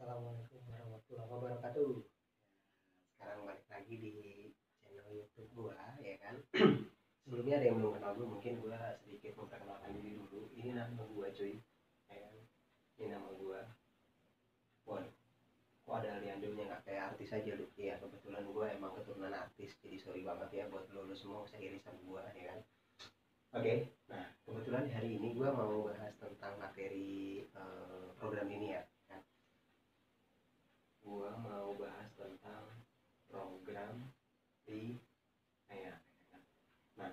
Assalamualaikum warahmatullahi wabarakatuh. Sekarang balik lagi di channel YouTube gua, ya kan. Sebelumnya ada yang belum kenal gue, mungkin gua sedikit memperkenalkan diri dulu. Ini nama gua, cuy, ya kan. Ini nama gua. Waduh, kok ada Leandronya, nggak kayak artis aja lu. Iya, kebetulan gua emang keturunan artis, jadi sorry banget ya buat lu semua usah iri sama gua, ya kan. Oke, nah kebetulan hari ini gua mau bahas tentang materi program ini, ya. Gua mau bahas tentang program di kayak. Nah,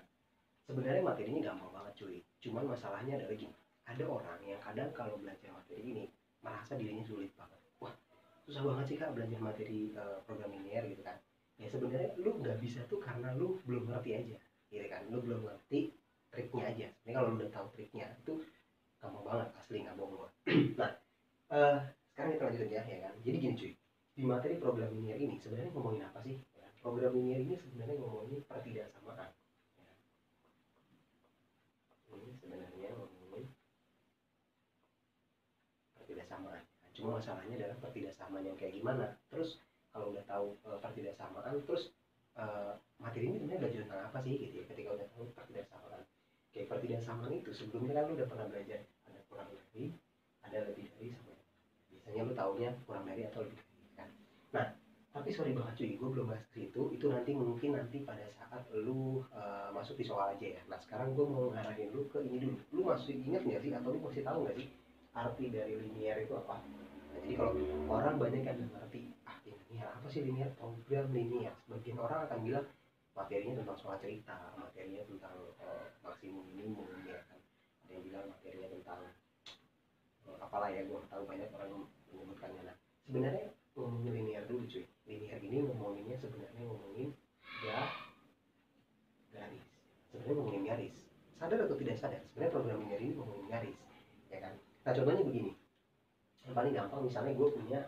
sebenarnya materi ini gampang banget, cuy. Cuman masalahnya adalah gini. Ada orang yang kadang kalau belajar materi ini merasa dirinya sulit banget. Wah, susah banget sih kak belajar materi program linear gitu kan. Ya sebenarnya lu nggak bisa tuh karena lu belum ngerti aja, gitu kan. Lu belum ngerti triknya aja. Sebenarnya kalau lu udah tahu triknya itu gampang banget, asli nggak bohong gua. Nah, eh, sekarang kita lanjut aja, ya kan. Jadi gini cuy, di materi program linear ini sebenarnya ngomongin apa sih, ya kan? Program linear ini sebenarnya ngomongin pertidaksamaan, ya. Ini sebenarnya ngomongin pertidaksamaan, cuma masalahnya adalah pertidaksamaan yang kayak gimana. Terus kalau udah tahu pertidaksamaan, terus materi ini sebenarnya belajar tentang apa sih gitu ya, ketika udah tahu pertidaksamaan. Kayak pertidaksamaan itu sebelumnya kan lu udah pernah belajar ada kurang dari, ada lebih dari, sama biasanya lu taunya kurang dari atau lebih dari, kan. Nah, tapi sorry banget cuy, gue belum bahas ke situ. Itu nanti mungkin nanti pada saat lu masuk di soal aja ya. Nah sekarang gue mau ngarahin lu ke ini dulu. Lu masih inget nggak sih, atau lu masih tahu nggak sih arti dari linear itu apa? Nah, jadi kalau orang banyak yang nggak ngerti, linear apa sih, linear, program linear. Sebagian orang akan bilang materinya tentang soal cerita, materinya tentang maksimum minimum, ya kan. Ada yang bilang materinya tentang apalah ya, gue tahu banyak orang menyebutkannya. Nah sebenarnya ngomongin linear dulu cuy. Linear ini ngomonginnya sebenarnya ngomongin ya garis. Sebenarnya ngomongin garis. Sadar atau tidak sadar, sebenarnya program linear ini ngomongin garis, ya kan. Nah contohnya begini. Yang paling gampang misalnya gue punya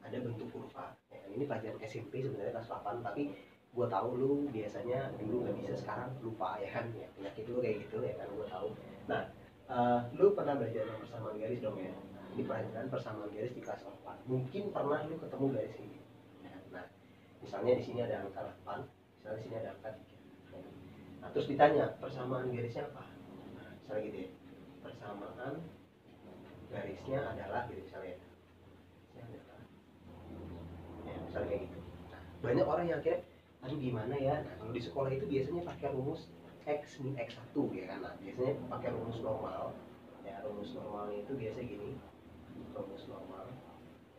ada bentuk kurva, ya kan. Ini pelajaran SMP sebenarnya kelas 8, tapi gue tahu lu biasanya dulu nggak bisa, sekarang lupa, ya kan. Ya, penyakit lu kayak gitu, ya kan, gue tahu. Nah, lu pernah belajar yang persamaan garis dong ya. Ini pelajaran persamaan garis di kelas 8. Mungkin pernah lu ketemu garis ini. Ya, nah, misalnya di sini ada angka 8, misalnya di sini ada angka 3. Ya. Nah, terus ditanya persamaan garisnya apa? Nah, misalnya gitu ya. Persamaan garisnya adalah gitu misalnya. Ya, misalnya kayak gitu. Nah, banyak orang yang akhirnya aduh gimana ya. Nah, kalau di sekolah itu biasanya pakai rumus X min X1, ya kan. Nah, biasanya pakai rumus normal. Ya, rumus normalnya itu biasa gini. Rumus normal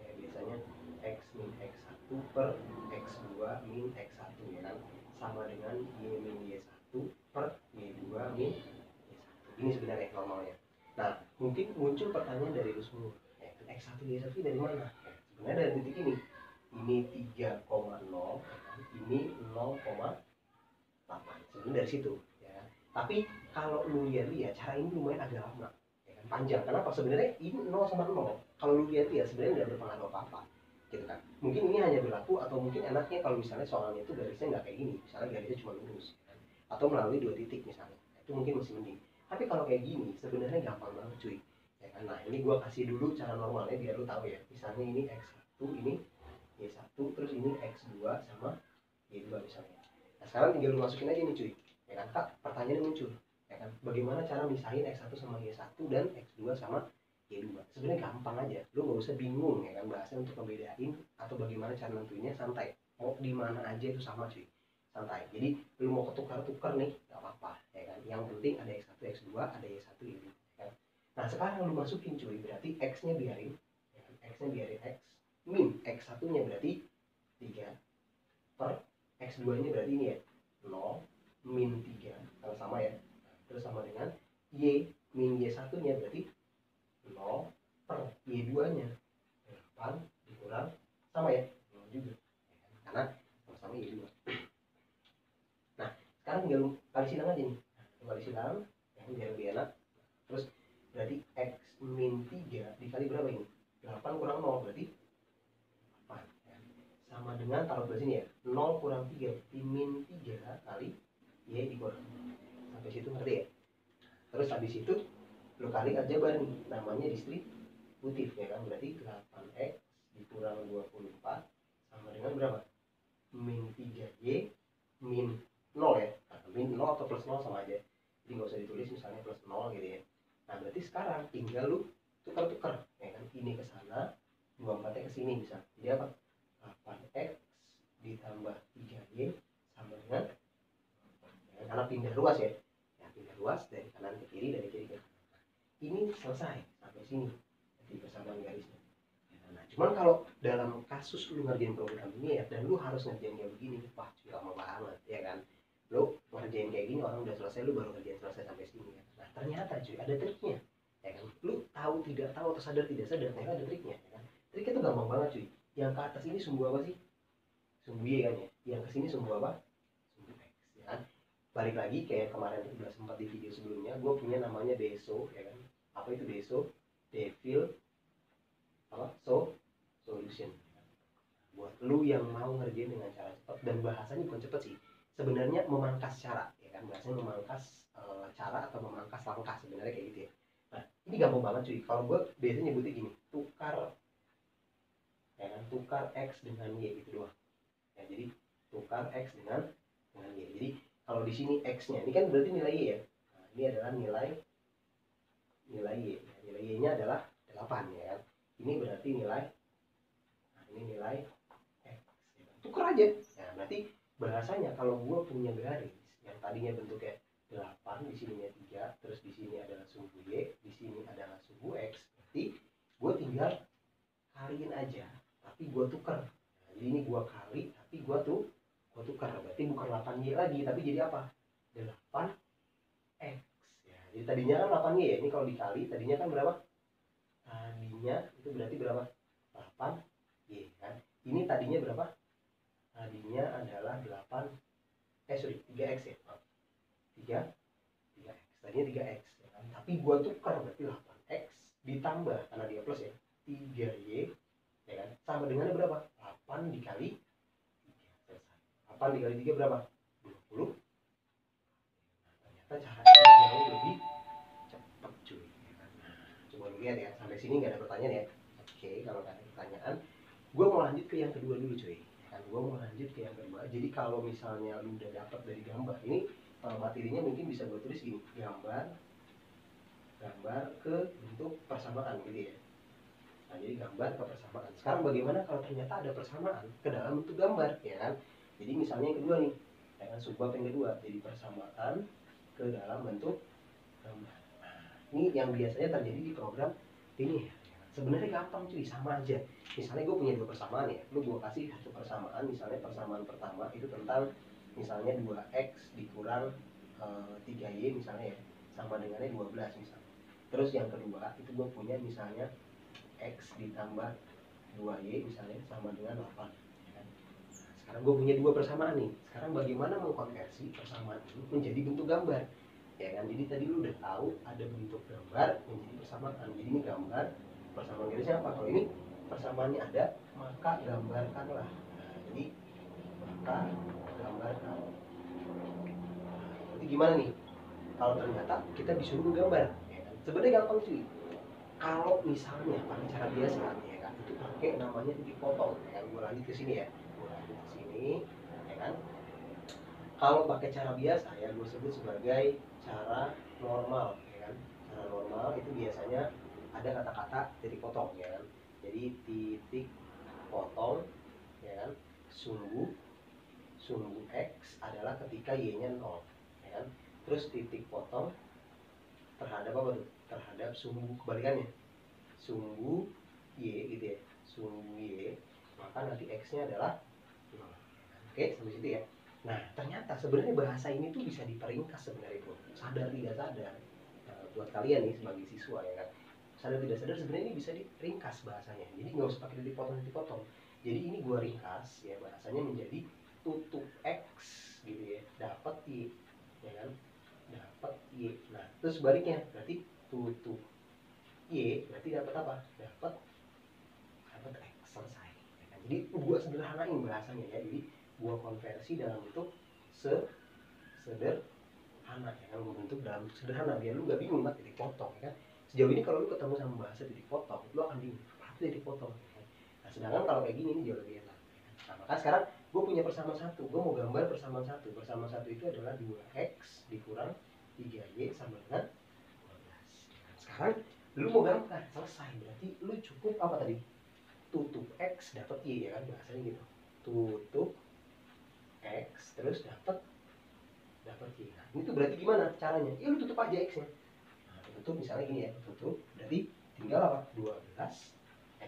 ya, biasanya X min X1 per X2 min X1, ya kan, sama dengan Y min Y1 per Y2 min Y1. Ini sebenarnya normalnya. Nah, mungkin muncul pertanyaan dari lu semua, X1 Y1 dari mana? Sebenarnya dari titik ini 3,0, ini 0,8. Sebenarnya dari situ, ya kan. Tapi kalau lu lihat cara ini lumayan agak lama, ya kan, panjang. Kenapa? Sebenarnya ini 0 sama 0. Kalau lu lihat ya sebenarnya nggak berpengaruh apa-apa, gitu kan. Mungkin ini hanya berlaku, atau mungkin enaknya kalau misalnya soalnya itu garisnya nggak kayak gini, misalnya garisnya cuma lurus, ya kan? Atau melalui 2 titik misalnya, itu mungkin masih mending. Tapi kalau kayak gini sebenarnya gampang banget cuy, ya kan. Nah ini gua kasih dulu cara normalnya biar lu tahu ya. Misalnya ini X1, ini Y1, terus ini X2 sama Y2 misalnya. Nah sekarang tinggal lu masukin aja nih cuy, ya kan. Kak, pertanyaan muncul, ya kan, bagaimana cara misahin X1 sama Y1 dan X2 sama Y2. Sebenarnya gampang aja, lu nggak usah bingung, ya kan, bahasanya untuk membedain atau bagaimana cara nentuinnya, santai. Mau di mana aja itu sama cuy, santai. Jadi lu mau ketukar-tukar nih nggak apa-apa, ya kan. Yang penting ada X1 X2, ada Y1 Y2, ya kan. Nah sekarang lu masukin cuy, berarti X-nya biarin, ya kan? X-nya biarin X min X1-nya berarti 3 per X2-nya berarti ini ya 0 min 3, kalau sama ya. Terus sama dengan Y min Y1-nya berarti 0 per Y2-nya 8 dikurang sama ya 0 juga, karena sama-sama Y2. Nah sekarang tinggal kali silang aja nih, kali silang yang biar lebih enak. Terus berarti X min 3 dikali berapa ini? 8 kurang 0 berarti 8, ya. Sama dengan taruh di sini ya, 0 kurang 3 berarti min 3 kali Y dikurang. Sampai situ ngerti ya? Terus habis itu lu kali aljabar nih, namanya distributif ya kan, berarti 8x dikurang 24 sama dengan berapa? Min 3y min 0 ya. Nah, min 0 atau plus 0 sama aja, jadi nggak usah ditulis misalnya plus 0 gitu ya. Nah berarti sekarang tinggal lu tukar-tukar ya kan, ini ke sana 24 nya ke sini bisa, jadi apa? 8x ditambah 3y sama dengan, karena pindah ruas ya, pindah ruas dari kanan ke kiri, dari kiri ke kanan. Ini selesai sampai sini, jadi persamaan garisnya. Nah, cuman kalau dalam kasus lu ngerjain program ini ya, dan lu harus ngerjain kayak begini, wah lama banget ya kan. Lu ngerjain kayak gini, orang udah selesai, lu baru ngerjain selesai sampai sini ya. Nah ternyata cuy ada triknya ya kan. Lu tahu tidak tahu atau sadar tidak sadar, ternyata ada triknya ya kan. Triknya tuh gampang banget cuy. Yang ke atas ini sumbu apa sih? Sumbu y kan ya. Yang ke sini sumbu apa? Sumbu x ya kan. Balik lagi kayak kemarin udah sempat di video sebelumnya, gue punya namanya deso ya kan. Apa itu deso? Devil apa? Solution. Buat lu yang mau ngerjain dengan cara cepat, dan bahasanya bukan cepat sih, sebenarnya memangkas cara ya kan, bahasanya memangkas cara atau memangkas langkah sebenarnya kayak gitu ya. Nah ini gampang banget cuy, kalau gue biasanya nyebutnya gini, tukar ya kan, tukar x dengan y gitu doang ya. Jadi tukar x dengan y. Jadi kalau di sini x nya ini kan berarti nilai y ya. Nah, ini adalah nilai y ya. Nilai y nya adalah 8 ya kan. Ini berarti nilai, nah ini nilai x ya. Tukar aja. Nah berarti bahasanya kalau gue punya garis yang tadinya bentuknya 8, di sininya 3, terus di sini adalah sumbu y, di sini adalah sumbu x, berarti gue tinggal kaliin aja, tapi gue tukar. Nah, jadi ini gue kali, tapi gue tukar, berarti bukan 8y lagi, tapi jadi apa? 8x ya. Jadi tadinya kan 8y ya, ini kalau dikali tadinya kan berapa? Tadinya itu berarti berapa? 8y kan. Ini tadinya berapa? Tadinya adalah 3x ya. 3x. Tadinya 3x ya kan. Tapi gua tukar berarti 8x ditambah, karena dia plus ya, 3y ya kan. Sama dengannya berapa? 8 dikali 3. Selesai. 8 dikali 3 berapa? 20. Nah, ternyata cara ini jauh lebih cepat cuy ya kan. Nah, coba lu lihat ya, sampai sini nggak ada pertanyaan ya. Oke, kalau nggak ada pertanyaan, gua mau lanjut ke yang kedua dulu cuy. Kan gue mau lanjut ke yang kedua. Jadi kalau misalnya lu udah dapat dari gambar ini, materinya mungkin bisa gue tulis gini, gambar ke bentuk persamaan gitu ya. Nah jadi gambar ke persamaan. Sekarang bagaimana kalau ternyata ada persamaan ke dalam bentuk gambar ya kan. Jadi misalnya yang kedua nih, dengan subbab yang kedua, jadi persamaan ke dalam bentuk gambar. Nah, ini yang biasanya terjadi di program ini ya. Sebenarnya gampang cuy, sama aja. Misalnya gue punya dua persamaan ya, lu gue kasih satu persamaan, misalnya persamaan pertama itu tentang misalnya 2x dikurang 3y misalnya ya, sama dengannya 12 misalnya. Terus yang kedua itu gue punya misalnya x ditambah 2y misalnya sama dengan 8 ya kan? Nah, sekarang gue punya dua persamaan nih. Sekarang bagaimana mengkonversi persamaan ini menjadi bentuk gambar ya kan. Jadi tadi lu udah tahu ada bentuk gambar menjadi persamaan. Jadi ini gambar, persamaan garisnya apa? Kalau ini persamaannya ada, maka gambarkanlah. Nah, jadi maka gambarkan. Jadi gimana nih kalau ternyata kita disuruh menggambar ya kan? Sebenarnya gampang cuy. Kalau misalnya pakai cara biasa ya kan, itu pakai namanya titik potong ya kan. Gue lanjut ke sini ya, gue lanjut ke sini ya kan. Kalau pakai cara biasa ya gue sebut sebagai cara normal ya kan. Cara normal itu biasanya ada kata-kata titik potong ya kan. Jadi titik potong ya kan, sumbu x adalah ketika y-nya 0 ya kan. Terus titik potong terhadap apa tuh? Terhadap sumbu kebalikannya, sumbu y gitu ya, sumbu y, maka nanti x-nya adalah 0. Oke, sampai situ ya. Nah, ternyata sebenarnya bahasa ini tuh bisa diperingkas sebenarnya bro, sadar tidak sadar. Nah, buat kalian nih sebagai siswa ya kan, sadar tidak sadar sebenarnya ini bisa diringkas bahasanya. Jadi nggak usah pakai titik potong. Jadi ini gua ringkas ya bahasanya menjadi tutup x gitu ya, dapat y ya kan, dapat y. Nah, terus sebaliknya berarti tutup y berarti dapat apa? Dapat x, selesai ya kan? Jadi gua sederhanain bahasanya ya. Jadi gua konversi dalam bentuk sederhana ya kan, gua bentuk dalam bentuk sederhana biar lu gak bingung banget titik potong ya kan. sejauh ini kalau lu ketemu sama bahasa titik potong lu akan bingung apa itu titik potong ya kan? Nah sedangkan kalau kayak gini ini jauh lebih enak ya kan? Nah maka sekarang gue punya persamaan satu, gue mau gambar persamaan satu. Persamaan satu itu adalah 2x dikurang 3y sama dengan 12 ya kan? Sekarang lu mau gambar selesai, berarti lu cukup apa tadi, tutup x dapat y ya kan, bahasanya gitu, tutup x terus dapat y. Nah ini tuh berarti gimana caranya, ya lu tutup aja x nya. Nah tutup misalnya gini ya, tutup berarti tinggal apa, 12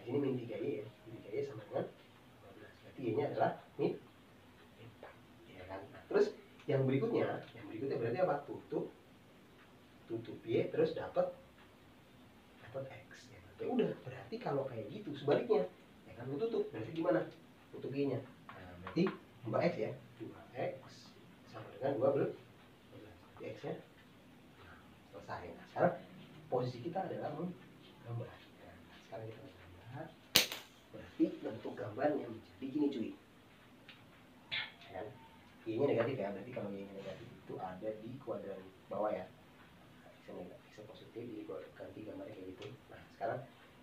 ini min 3y ya, min 3y sama dengan 12, berarti y nya adalah min 4 ya kan. Nah terus yang berikutnya berarti apa, tutup y terus dapat x ya kan? Ya udah berarti kalau kayak gitu sebaliknya ya kan, lu tutup berarti gimana, tutup y nya. Nah berarti 2x ya, 2x sama dengan 12, berarti x nya selesai. Nah sekarang posisi kita adalah menggambar ya. Nah, sekarang kita menggambar, berarti bentuk gambarnya menjadi gini cuy ya kan. Y nya negatif ya, berarti kalau y nya negatif itu ada di kuadran bawah ya, x nya negatif, x nya positif, jadi gue ganti gambarnya kayak gitu. Nah sekarang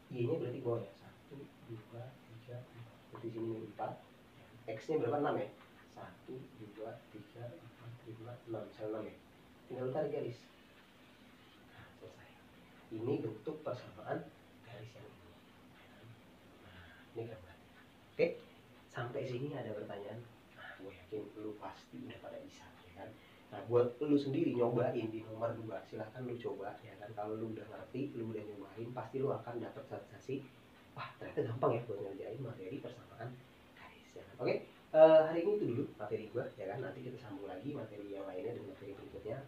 y nya berarti bawah ya, 1, 2, 3, 4, berarti sini 4, x nya berapa, 6 ya, 1, 2, 3, 4, 5, 6, misalnya 6 ya, tinggal lu tarik garis. Nah selesai, ini bentuk persamaan garis yang ini. Nah ini gambar. Oke, sampai sini ada pertanyaan? Nah gue yakin lu pasti udah pada bisa ya kan. Nah buat lu sendiri nyobain di nomor 2, silahkan lu coba ya kan. Kalau lu udah ngerti, lu udah nyobain, pasti lu akan dapat sensasi, wah ternyata gampang ya buat ngerjain materi persamaan garis ya kan. Oke, hari ini itu dulu materi gua ya kan. Nanti kita sambung lagi materi yang lainnya dan materi berikutnya.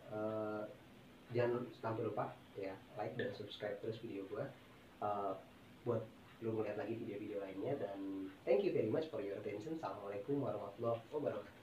Jangan sampai lupa ya, like dan subscribe terus video gua buat lu ngeliat lagi video-video lainnya. Dan thank you very much for your attention. Assalamualaikum warahmatullahi wabarakatuh.